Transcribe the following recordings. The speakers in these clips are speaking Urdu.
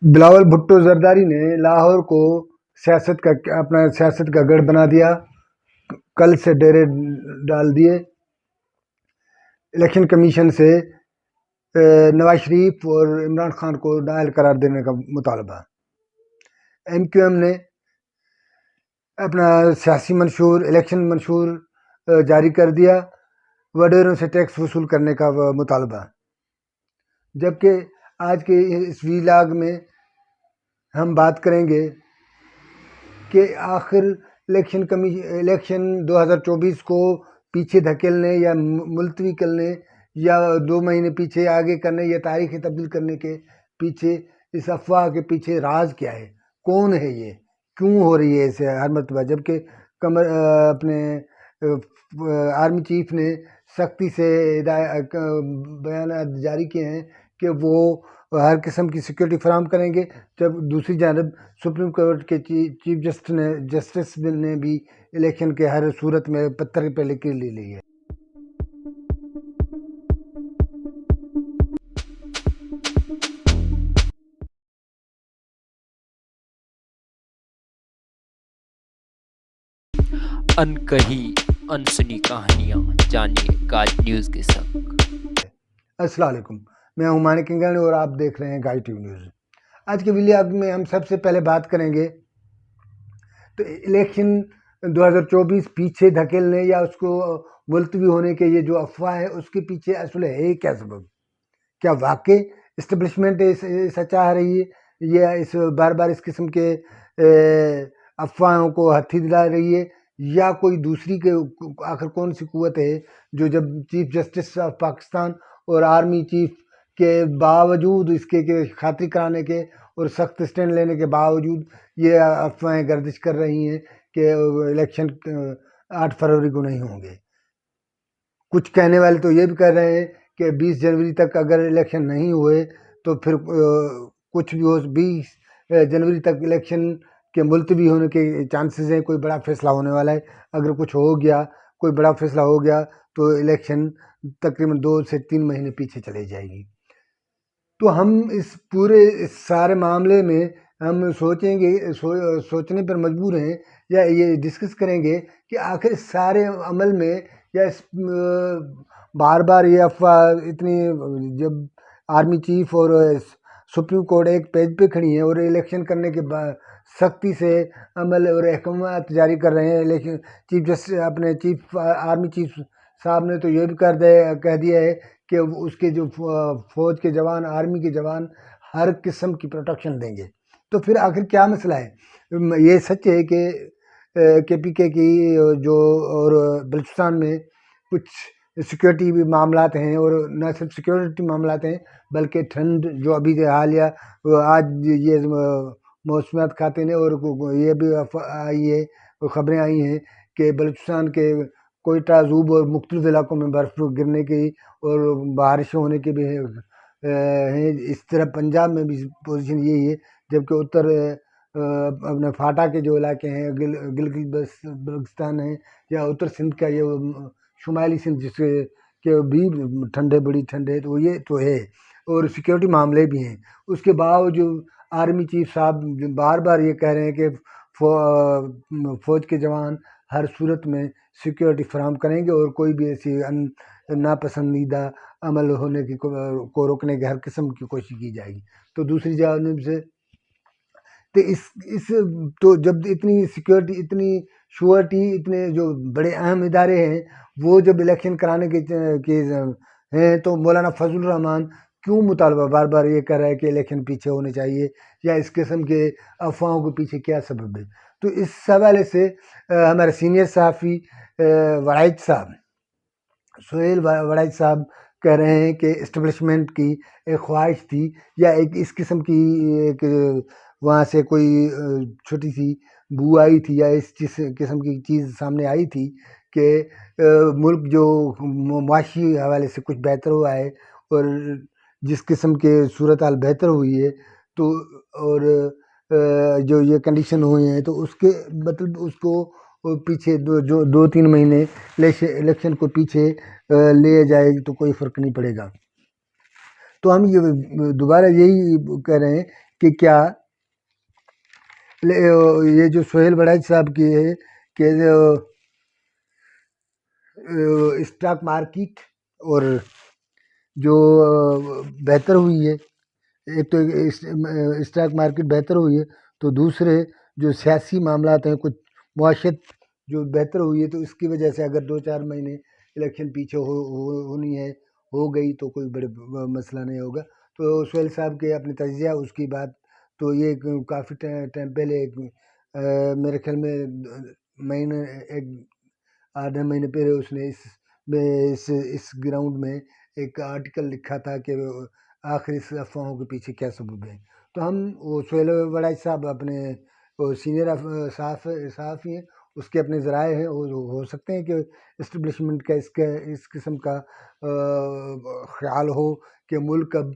بلاول بھٹو زرداری نے لاہور کو اپنا سیاست کا گڑھ بنا دیا، کل سے ڈیرے ڈال دیے۔ الیکشن کمیشن سے نواز شریف اور عمران خان کو نااہل قرار دینے کا مطالبہ۔ ایم کیو ایم نے اپنا سیاسی منشور، الیکشن منشور جاری کر دیا، وڈیروں سے ٹیکس وصول کرنے کا مطالبہ۔ جبکہ آج کے اس ویلاگ میں ہم بات کریں گے کہ آخر الیکشن 2024 کو پیچھے دھکیلنے یا ملتوی کرنے یا 2 مہینے پیچھے آگے کرنے یا تاریخیں تبدیل کرنے کے پیچھے، اس افواہ کے پیچھے راز کیا ہے؟ کون ہے یہ؟ کیوں ہو رہی ہے اسے ہر مرتبہ؟ جبکہ اپنے آرمی چیف نے سختی سے بیانات جاری کیے ہیں کہ وہ ہر قسم کی سیکورٹی فراہم کریں گے، جب دوسری جانب سپریم کورٹ کے چیف جسٹس نے بھی الیکشن کے ہر صورت میں پتھر پہ لکیر لے لی ہے۔ ان کہی انسنی کہانیاں جانیے گاج نیوز کے ساتھ۔ السلام علیکم، میں ہوں مانک انگرانی اور آپ دیکھ رہے ہیں گاج ٹی وی نیوز۔ آج کے ویلاگ میں ہم سب سے پہلے بات کریں گے تو الیکشن 2024 پیچھے دھکیلنے یا اس کو ملتوی ہونے کے یہ جو افواہ ہے، اس کے پیچھے اصل ہے کیا سبب؟ کیا واقع اسٹیبلشمنٹ سچا آ رہی ہے یا اس بار بار اس قسم کے افواہوں کو ہتھی دلا رہی ہے، یا کوئی دوسری کے آخر کون سی قوت ہے جو جب چیف جسٹس آف پاکستان اور آرمی چیف کے باوجود اس کے خاطری کرانے کے اور سخت اسٹینڈ لینے کے باوجود یہ افواہیں گردش کر رہی ہیں کہ الیکشن 8 فروری کو نہیں ہوں گے۔ کچھ کہنے والے تو یہ بھی کہہ رہے ہیں کہ 20 جنوری تک اگر الیکشن نہیں ہوئے تو پھر کچھ بھی ہو، 20 جنوری تک الیکشن کے ملتوی ہونے کے چانسز ہیں، کوئی بڑا فیصلہ ہونے والا ہے۔ اگر کچھ ہو گیا، کوئی بڑا فیصلہ ہو گیا تو الیکشن تقریباً 2 سے 3 مہینے پیچھے چلے جائے گی۔ تو ہم اس پورے سارے معاملے میں ہم سوچنے پر مجبور ہیں یا یہ ڈسکس کریں گے کہ آخر اس سارے عمل میں یا اس بار بار یہ افواہ اتنی، جب آرمی چیف اور سپریم کورٹ ایک پیج پہ کھڑی ہیں اور الیکشن کرنے کے بعد سختی سے عمل اور احکامات جاری کر رہے ہیں، لیکن اپنے آرمی چیف صاحب نے تو یہ بھی کہہ دیا ہے کہ اس کے جو فوج کے جوان، آرمی کے جوان ہر قسم کی پروٹیکشن دیں گے۔ تو پھر آخر کیا مسئلہ ہے؟ یہ سچ ہے کہ پی کے کی جو اور بلوچستان میں کچھ سیکورٹی بھی معاملات ہیں، اور نہ صرف سیکورٹی معاملات ہیں بلکہ ٹھنڈ جو ابھی حالیہ آج یہ موسمیات کھاتے نے اور یہ بھی آئی ہے، خبریں آئی ہیں کہ بلوچستان کے کوئٹہ، زوب اور مختلف علاقوں میں برف گرنے کی اور بارشیں ہونے کے بھی ہیں۔ اس طرح پنجاب میں بھی پوزیشن یہی ہے، جبکہ اتر اپنے فاٹا کے جو علاقے ہیں، گلگت بلتستان ہیں یا اتر سندھ کا یہ شمالی سندھ، جس کے بھی ٹھنڈے، بڑی ٹھنڈے، تو یہ تو ہے اور سیکورٹی معاملے بھی ہیں۔ اس کے باوجود آرمی چیف صاحب بار بار یہ کہہ رہے ہیں کہ فوج کے جوان ہر صورت میں سیکورٹی فراہم کریں گے اور کوئی بھی ایسی ناپسندیدہ عمل ہونے کی کو روکنے کی ہر قسم کی کوشش کی جائے گی۔ تو دوسری جانب سے تو جب اتنی سیکورٹی، اتنی شورٹی، اتنے جو بڑے اہم ادارے ہیں وہ جب الیکشن کرانے کے ہیں، تو مولانا فضل الرحمان کیوں مطالبہ بار بار یہ کر رہا ہے کہ الیکشن پیچھے ہونے چاہیے، یا اس قسم کے افواہوں کے پیچھے کیا سبب ہے؟ تو اس حوالے سے ہمارے سینئر صحافی وڑائچ صاحب، سہیل وڑائچ صاحب کہہ رہے ہیں کہ اسٹیبلشمنٹ کی ایک خواہش تھی یا ایک اس قسم کی ایک وہاں سے کوئی چھوٹی سی بو آئی تھی یا اس قسم کی چیز سامنے آئی تھی کہ ملک جو معاشی حوالے سے کچھ بہتر ہوا ہے، اور جس قسم کے صورتحال بہتر ہوئی ہے تو اور جو یہ کنڈیشن ہوئے ہیں، تو اس کے مطلب اس کو پیچھے جو 2-3 مہینے الیکشن کو پیچھے لے جائے تو کوئی فرق نہیں پڑے گا۔ تو ہم یہ دوبارہ یہی کہہ رہے ہیں کہ کیا یہ جو سہیل بڑائچ صاحب کی ہے کہ اسٹاک مارکیٹ اور جو بہتر ہوئی ہے، ایک تو اسٹاک مارکیٹ بہتر ہوئی ہے، تو دوسرے جو سیاسی معاملات ہیں، کچھ معاشرت جو بہتر ہوئی ہے، تو اس کی وجہ سے اگر 2-4 مہینے الیکشن پیچھے ہونی ہے، ہو گئی تو کوئی بڑے مسئلہ نہیں ہوگا۔ تو سہیل صاحب کے اپنے تجزیہ اس کی بات، تو یہ کافی ٹائم پہلے میرے خیال میں مہینے ایک آدھے مہینے پہلے اس نے اس گراؤنڈ میں ایک آرٹیکل لکھا تھا کہ آخر اس افواہوں کے پیچھے کیا ثبوت ہیں۔ تو ہم وہ سہیل بڑائچ صاحب اپنے سینئر صحافی ہیں، اس کے اپنے ذرائع ہیں، ہو سکتے ہیں کہ اسٹیبلشمنٹ کا اس قسم کا خیال ہو کہ ملک اب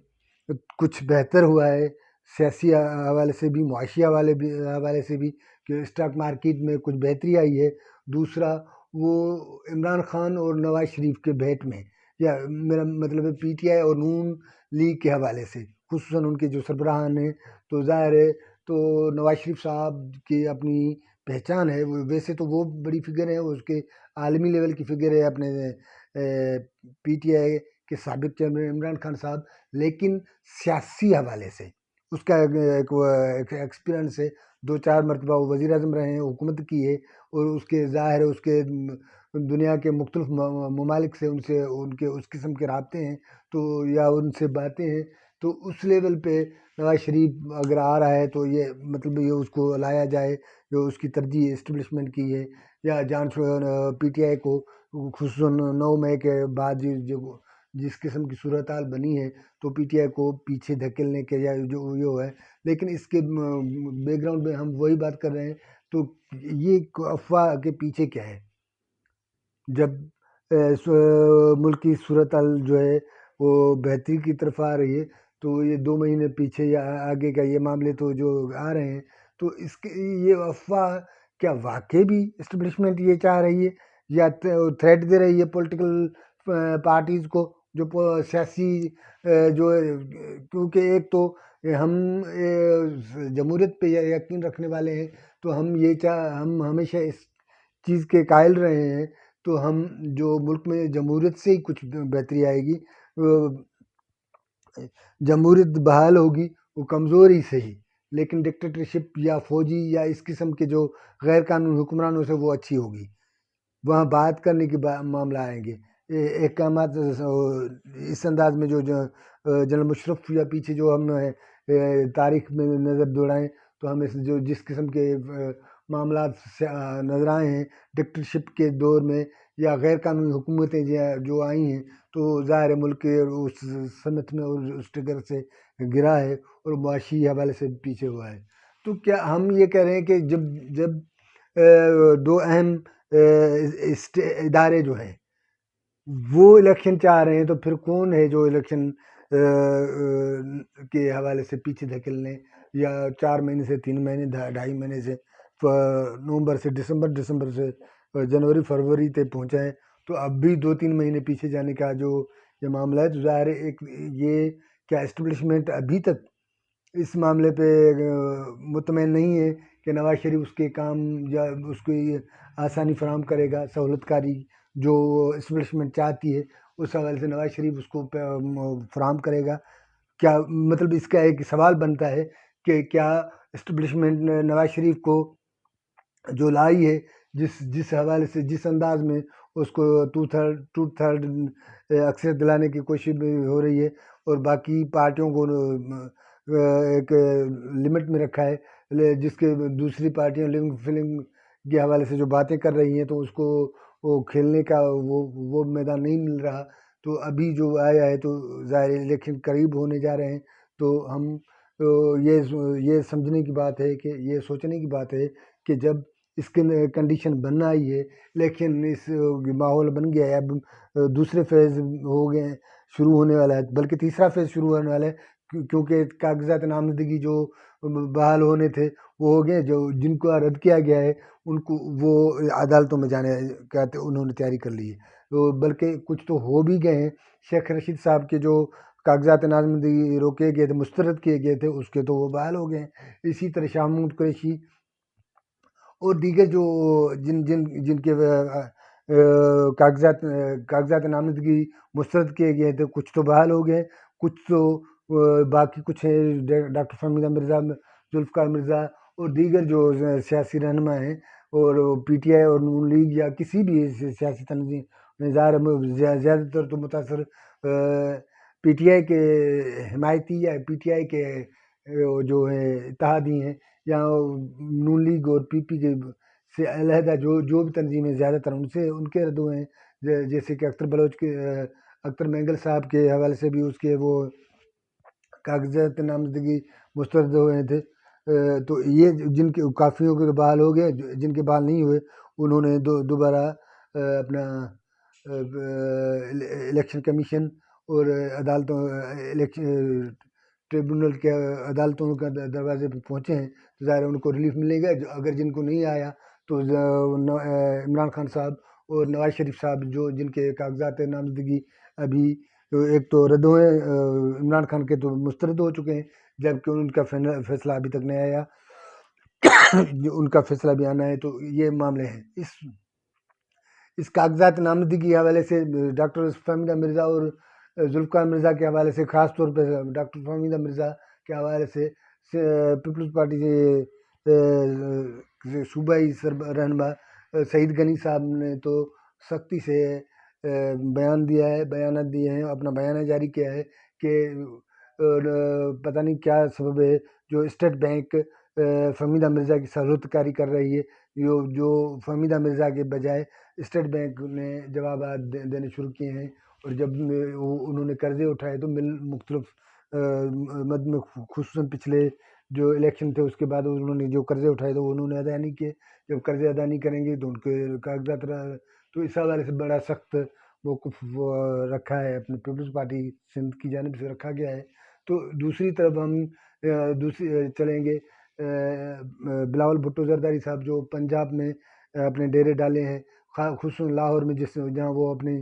کچھ بہتر ہوا ہے، سیاسی حوالے سے بھی، معاشی حوالے سے بھی، کہ اسٹاک مارکیٹ میں کچھ بہتری آئی ہے۔ دوسرا وہ عمران خان اور نواز شریف کے بھیٹ میں، یا میرا مطلب ہے پی ٹی آئی اور نون لیگ کے حوالے سے، خصوصاً ان کے جو سربراہان ہیں، تو ظاہر ہے تو نواز شریف صاحب کی اپنی پہچان ہے، ویسے تو وہ بڑی فگر ہے، اس کے عالمی لیول کی فگر ہے اپنے پی ٹی آئی کے سابق چیئرمین عمران خان صاحب، لیکن سیاسی حوالے سے اس کا ایک ایکسپیرئنس ہے، 2-4 مرتبہ وہ وزیر اعظم رہے ہیں، حکومت کی ہے، اور اس کے ظاہر ہے اس کے دنیا کے مختلف ممالک سے ان کے اس قسم کے رابطے ہیں، تو یا ان سے باتیں ہیں، تو اس لیول پہ نواز شریف اگر آ رہا ہے تو یہ مطلب یہ اس کو لایا جائے، جو اس کی ترجیح اسٹیبلشمنٹ کی ہے، یا پی ٹی آئی کو خصوصاً 9 مئی کے بعد جس قسم کی صورتحال بنی ہے، تو پی ٹی آئی کو پیچھے دھکیلنے کے یا جو ہے، لیکن اس کے بیک گراؤنڈ میں ہم وہی بات کر رہے ہیں، تو یہ افواہ کے پیچھے کیا ہے؟ جب ملک کی صورتحال جو ہے وہ بہتری کی طرف آ رہی ہے، تو یہ 2 مہینے پیچھے یا آگے کا یہ معاملے تو جو آ رہے ہیں، تو اس کے یہ افواہ کیا واقعی بھی اسٹیبلشمنٹ یہ چاہ رہی ہے، یا تھریٹ دے رہی ہے پولیٹیکل پارٹیز کو، جو سیاسی جو کیونکہ ایک تو ہم جمہوریت پہ یقین رکھنے والے ہیں، تو ہم ہمیشہ اس چیز کے قائل رہے ہیں، تو ہم جو ملک میں جمہوریت سے ہی کچھ بہتری آئے گی، جمہوریت بحال ہوگی وہ کمزوری سے ہی، لیکن ڈکٹیٹرشپ یا فوجی یا اس قسم کے جو غیر قانونی حکمرانوں سے وہ اچھی ہوگی، وہاں بات کرنے کے معاملہ آئیں گے، احکامات اس انداز میں جو جنرل مشرف یا پیچھے جو ہم تاریخ میں نظر دوڑائیں، تو ہمیں جو جس قسم کے معاملات نظر آئے ہیں ڈکٹیٹرشپ کے دور میں، یا غیر قانونی حکومتیں جو آئی ہیں، تو ظاہر ملک اس سمت میں اور اس ٹگر سے گرا ہے، اور معاشی حوالے سے پیچھے ہوا ہے۔ تو کیا ہم یہ کہہ رہے ہیں کہ جب 2 اہم ادارے جو ہیں وہ الیکشن چاہ رہے ہیں، تو پھر کون ہے جو الیکشن کے حوالے سے پیچھے دھکیلنے، یا 4 مہینے سے 3 مہینے 2.5 مہینے سے نومبر سے دسمبر سے جنوری فروری تک پہنچا ہے، تو اب بھی 2-3 مہینے پیچھے جانے کا جو یہ معاملہ ہے، تو ظاہر ہے یہ کیا اسٹیبلشمنٹ ابھی تک اس معاملے پہ مطمئن نہیں ہے کہ نواز شریف اس کے کام یا اس کو آسانی فراہم کرے گا، سہولت کاری جو اسٹیبلشمنٹ چاہتی ہے اس حوالے سے نواز شریف اس کو فراہم کرے گا؟ کیا مطلب اس کا ایک سوال بنتا ہے کہ کیا اسٹیبلشمنٹ نواز شریف کو جو لائی ہے، جس حوالے سے جس انداز میں اس کو 2/3 اکثریت دلانے کی کوشش بھی ہو رہی ہے، اور باقی پارٹیوں کو ایک لمٹ میں رکھا ہے، جس کے دوسری پارٹیاں لنگ فلنگ کے حوالے سے جو باتیں کر رہی ہیں، تو اس کو وہ کھیلنے کا وہ میدان نہیں مل رہا، تو ابھی جو آیا ہے تو ظاہر الیکشن قریب ہونے جا رہے ہیں، تو ہم یہ سمجھنے کی بات ہے، کہ یہ سوچنے کی بات ہے کہ جب اس کے کنڈیشن بننا آئی ہے، لیکن اس ماحول بن گیا ہے، اب دوسرے فیز ہو گئے ہیں، شروع ہونے والا ہے، بلکہ تیسرا فیز شروع ہونے والا ہے، کیونکہ کاغذات نامزدگی جو بحال ہونے تھے وہ ہو گئے، جن کو رد کیا گیا ہے ان کو وہ عدالتوں میں جانے کہتے انہوں نے تیاری کر لی ہے، بلکہ کچھ تو ہو بھی گئے ہیں۔ شیخ رشید صاحب کے جو کاغذات نامزدگی روکے گئے تھے، مسترد کیے گئے تھے، اس کے تو وہ بحال ہو گئے ہیں۔ اسی طرح شاہ محمود قریشی اور دیگر جو جن کے کاغذات نامزدگی مسترد کیے گئے تھے، کچھ تو بحال ہو گئے، کچھ تو باقی کچھ ہیں، ڈاکٹر فہمیدہ مرزا، ذوالفقار مرزا اور دیگر جو سیاسی رہنما ہیں، اور پی ٹی آئی اور نون لیگ یا کسی بھی سیاسی تنظیم میں زیادہ تر تو متاثر پی ٹی آئی کے حمایتی یا پی ٹی آئی کے جو ہیں اتحادی ہیں، یا نون لیگ اور پی پی کے سے علیحدہ جو بھی تنظیمیں زیادہ تر ان کے رد ہوئے ہیں، جیسے کہ اختر بلوچ کے اختر مینگل صاحب کے حوالے سے بھی اس کے وہ کاغذات نامزدگی مسترد ہوئے تھے۔ تو یہ جن کے کافیوں کے بحال ہو گئے، جن کے بحال نہیں ہوئے انہوں نے دوبارہ اپنا الیکشن کمیشن اور عدالتوں الیکشن ٹریبونل کے عدالتوں کا دروازے پہ پہنچے ہیں، تو ظاہر ان کو ریلیف ملے گا۔ اگر جن کو نہیں آیا تو عمران خان صاحب اور نواز شریف صاحب جن کے کاغذات نامزدگی ابھی ایک تو رد ہوئے، عمران خان کے تو مسترد ہو چکے ہیں، جبکہ ان کا فیصلہ ابھی تک نہیں آیا، ان کا فیصلہ بھی آنا ہے۔ تو یہ معاملے ہیں اس کاغذات نامزدگی کے حوالے سے۔ ڈاکٹر فہمیدہ مرزا اور ذوالفقار مرزا کے حوالے سے، خاص طور پہ ڈاکٹر فہمیدہ مرزا کے حوالے سے پیپلز پارٹی سے صوبائی رہنما سعید غنی صاحب نے تو سختی سے بیانات دیے ہیں، اپنا بیانہ جاری کیا ہے کہ پتہ نہیں کیا سبب ہے جو اسٹیٹ بینک فہمیدہ مرزا کی سہولت کاری کر رہی ہے، جو فہمیدہ مرزا کے بجائے اسٹیٹ بینک نے جوابات دینے شروع کیے ہیں، اور جب انہوں نے قرضے اٹھائے تو مختلف مد میں، خصوصاً پچھلے جو الیکشن تھے اس کے بعد انہوں نے جو قرضے اٹھائے تو انہوں نے ادا نہیں کیے۔ جب قرضے ادا نہیں کریں گے تو ان کے کاغذات، تو اس حوالے سے بڑا سخت موقف رکھا ہے اپنے پیپلز پارٹی سندھ کی جانب سے رکھا گیا ہے۔ تو دوسری طرف ہم چلیں گے، بلاول بھٹو زرداری صاحب جو پنجاب میں اپنے ڈیرے ڈالے ہیں، خصوصاً لاہور میں، جہاں وہ اپنی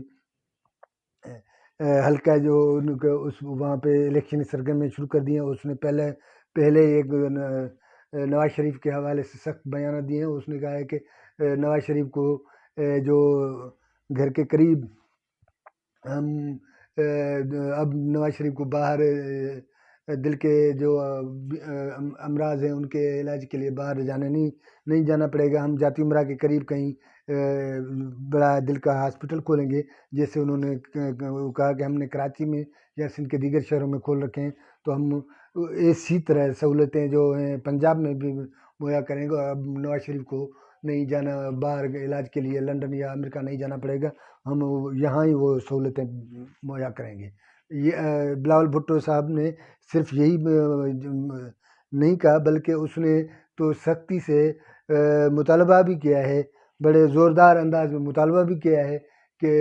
حلقہ جو ان کے وہاں پہ الیکشن سرگرمیاں شروع کر دی ہیں۔ اس نے پہلے ایک نواز شریف کے حوالے سے سخت بیانات دیے ہیں۔ اس نے کہا ہے کہ نواز شریف کو جو گھر کے قریب ہم اب نواز شریف کو باہر دل کے جو امراض ہیں ان کے علاج کے لیے باہر نہیں جانا پڑے گا، ہم جاتی امراء کے قریب کہیں بڑا دل کا ہاسپٹل کھولیں گے، جیسے انہوں نے کہا کہ ہم نے کراچی میں یا سندھ کے دیگر شہروں میں کھول رکھے ہیں، تو ہم اسی طرح سہولتیں جو ہیں پنجاب میں بھی مہیا کریں گے، اور اب نواز شریف کو نہیں جانا باہر علاج کے لیے لندن یا امریکہ نہیں جانا پڑے گا، ہم یہاں ہی وہ سہولتیں مہیا کریں گے۔ یہ بلاول بھٹو صاحب نے صرف یہی نہیں کہا، بلکہ اس نے تو سختی سے مطالبہ بھی کیا ہے، بڑے زوردار انداز میں مطالبہ بھی کیا ہے کہ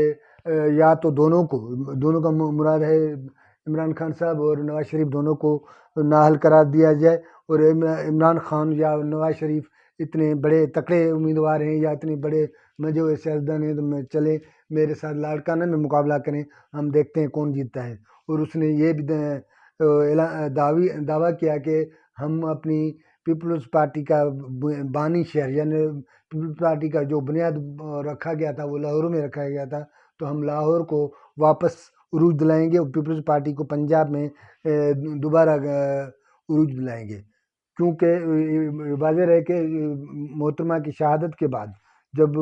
یا تو دونوں کا مراد ہے عمران خان صاحب اور نواز شریف دونوں کو نااہل قرار دیا جائے، اور عمران خان یا نواز شریف اتنے بڑے تکڑے امیدوار ہیں یا اتنے بڑے مجھے سیاستدان ہیں، تو چلیں میرے ساتھ لاڑکانہ میں مقابلہ کریں، ہم دیکھتے ہیں کون جیتتا ہے۔ اور اس نے یہ بھی دعویٰ کیا کہ ہم اپنی پیپلز پارٹی کا بانی شہر، یعنی پیپلز پارٹی کا جو بنیاد رکھا گیا تھا وہ لاہور میں رکھا گیا تھا، تو ہم لاہور کو واپس عروج دلائیں گے اور پیپلز پارٹی کو پنجاب میں دوبارہ عروج دلائیں گے، کیونکہ واضح رہے کہ محترمہ کی شہادت کے بعد جب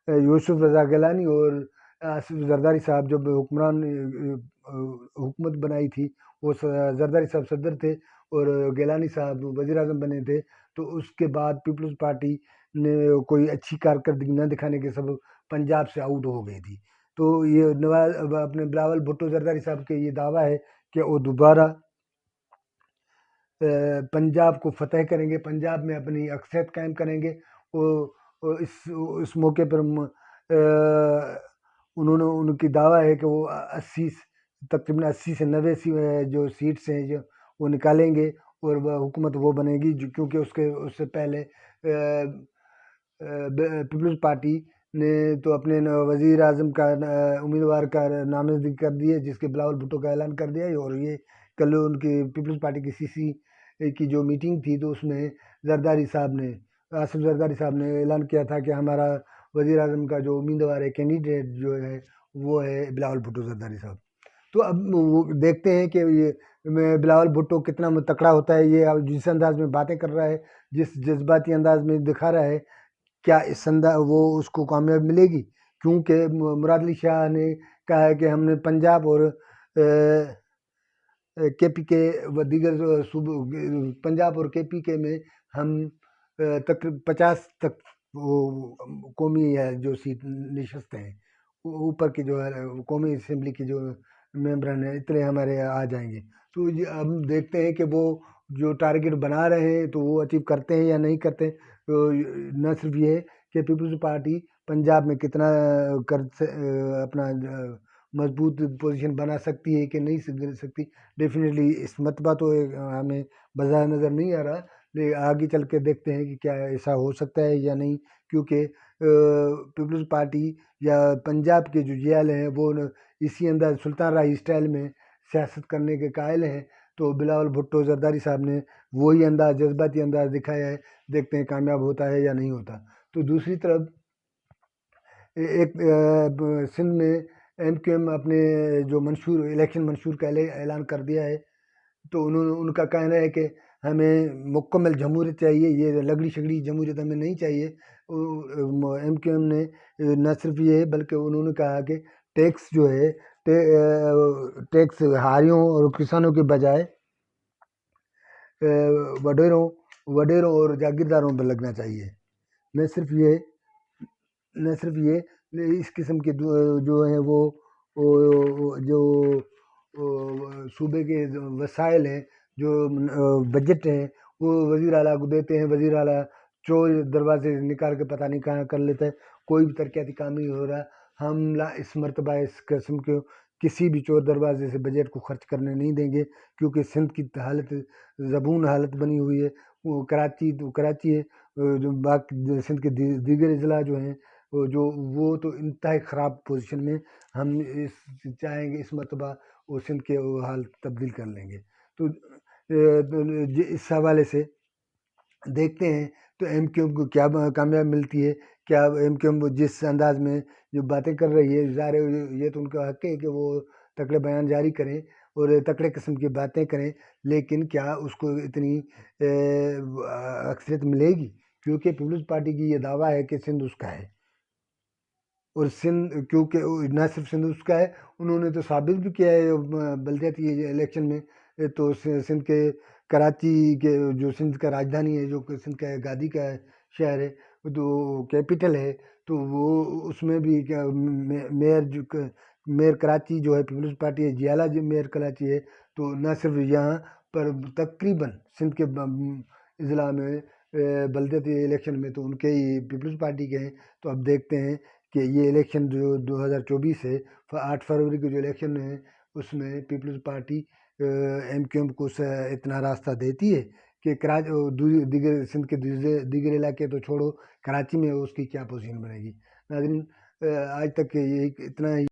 یوسف رضا گیلانی اور آصف زرداری صاحب جب حکومت بنائی تھی، وہ زرداری صاحب صدر تھے اور گیلانی صاحب وزیر اعظم بنے تھے، تو اس کے بعد پیپلز پارٹی نے کوئی اچھی کارکردگی نہ دکھانے کے سبب پنجاب سے آؤٹ ہو گئی تھی۔ تو یہ اپنے بلاول بھٹو زرداری صاحب کے یہ دعویٰ ہے کہ وہ دوبارہ پنجاب کو فتح کریں گے، پنجاب میں اپنی اکثریت قائم کریں گے۔ اس موقع پر ان کی دعویٰ ہے کہ وہ تقریباً 80 سے 90 جو سیٹس ہیں وہ نکالیں گے، اور وہ حکومت وہ بنے گی، کیونکہ اس سے پہلے پیپلز پارٹی نے تو اپنے وزیر اعظم کا امیدوار کا نامزدگی کر دی ہے، جس کے بلاول بھٹو کا اعلان کر دیا ہے۔ اور یہ کل ان کی پیپلز پارٹی کی CC کی جو میٹنگ تھی تو اس میں زرداری صاحب نے آصف زرداری صاحب نے اعلان کیا تھا کہ ہمارا وزیر اعظم کا جو امیدوار ہے، کینڈیڈیٹ جو ہے وہ ہے بلاول بھٹو زرداری صاحب۔ تو اب وہ دیکھتے ہیں کہ یہ بلاول بھٹو کتنا تکڑا ہوتا ہے، یہ جس انداز میں باتیں کر رہا ہے، جس جذباتی انداز میں دکھا رہا ہے، کیا وہ اس کو کامیابی ملے گی؟ کیونکہ مراد علی شاہ نے کہا ہے کہ ہم نے پنجاب اور KPK و دیگر صوبوں، پنجاب اور KPK میں ہم تقریباً 50 تک قومی ہے جو سیٹ نشستیں ہیں، اوپر کی جو ہے قومی اسمبلی کی جو ممبران ہیں اتنے ہمارے آ جائیں گے۔ تو ہم دیکھتے ہیں کہ وہ جو ٹارگٹ بنا رہے ہیں تو وہ اچیو کرتے ہیں یا نہیں کرتے۔ نہ صرف یہ کہ پیپلز پارٹی پنجاب میں کتنا اپنا مضبوط پوزیشن بنا سکتی ہے کہ نہیں سکتی، ڈیفینیٹلی اس مرتبہ تو ہمیں بظاہر نظر نہیں آ رہا، لیکن آگے چل کے دیکھتے ہیں کہ کیا ایسا ہو سکتا ہے یا نہیں، کیونکہ پیپلز پارٹی یا پنجاب کے جو جیل ہیں وہ اسی انداز سلطان رائی اسٹائل میں سیاست کرنے کے قائل ہیں۔ تو بلاول بھٹو زرداری صاحب نے وہی انداز، جذباتی انداز دکھایا ہے، دیکھتے ہیں کامیاب ہوتا ہے یا نہیں ہوتا۔ تو دوسری طرف ایک سندھ میں MQM اپنے جو الیکشن منشور کا اعلان کر دیا ہے، تو ان کا کہنا ہے کہ ہمیں مکمل جمہوریت چاہیے، یہ لگڑی شگڑی جمہوریت ہمیں نہیں چاہیے۔ MQM نے نہ صرف یہ بلکہ انہوں نے کہا کہ ٹیکس جو ہے، ٹیکس ہاریوں اور کسانوں کے بجائے وڈیروں اور جاگیرداروں پر لگنا چاہیے۔ نہ صرف یہ اس قسم کے جو ہیں وہ جو صوبے کے وسائل ہیں، جو بجٹ ہیں، وہ وزیر اعلیٰ کو دیتے ہیں۔ وزیر اعلیٰ چور دروازے نکال کے پتہ نہیں کہاں کر لیتا ہے، کوئی بھی ترقیاتی کام نہیں ہو رہا۔ ہم اس مرتبہ اس قسم کے کسی بھی چور دروازے سے بجٹ کو خرچ کرنے نہیں دیں گے، کیونکہ سندھ کی حالت زبون حالت بنی ہوئی ہے۔ وہ کراچی ہے، جو باقی سندھ کے دیگر اضلاع جو ہیں وہ تو انتہائی خراب پوزیشن میں، ہم چاہیں گے اس مرتبہ وہ سندھ کے حال تبدیل کر لیں گے۔ تو اس حوالے سے دیکھتے ہیں تو MQM کو کیا کامیابی ملتی ہے، کیا MQM جس انداز میں جو باتیں کر رہی ہے، ظاہر یہ تو ان کا حق ہے کہ وہ تکڑے بیان جاری کریں اور تکڑے قسم کی باتیں کریں، لیکن کیا اس کو اتنی اکثریت ملے گی؟ کیونکہ پیپلز پارٹی کی یہ دعویٰ ہے کہ سندھ اس کا ہے، اور سندھ کیونکہ نہ صرف سندھ اس کا ہے، انہوں نے تو ثابت بھی کیا ہے بلدیاتی الیکشن میں۔ تو سندھ کے کراچی کے جو سندھ کا راجدھانی ہے، جو سندھ کا گادی کا شہر ہے، تو کیپٹل ہے، تو وہ اس میں بھی میئر کراچی جو ہے پیپلز پارٹی ہے، جیالہ جو میئر کراچی ہے۔ تو نہ صرف یہاں پر تقریباً سندھ کے اضلاع میں بلدیاتی الیکشن میں تو ان کے ہی پیپلز پارٹی کے ہیں۔ تو اب دیکھتے ہیں کہ یہ الیکشن جو 2024 ہے، 8 فروری کے جو الیکشن ہے، اس میں پیپلز پارٹی MQM کو اتنا راستہ دیتی ہے کہ دیگر سندھ کے دیگر علاقے تو چھوڑو، کراچی میں اس کی کیا پوزیشن بنے گی۔ ناظرین، آج تک یہ اتنا ہی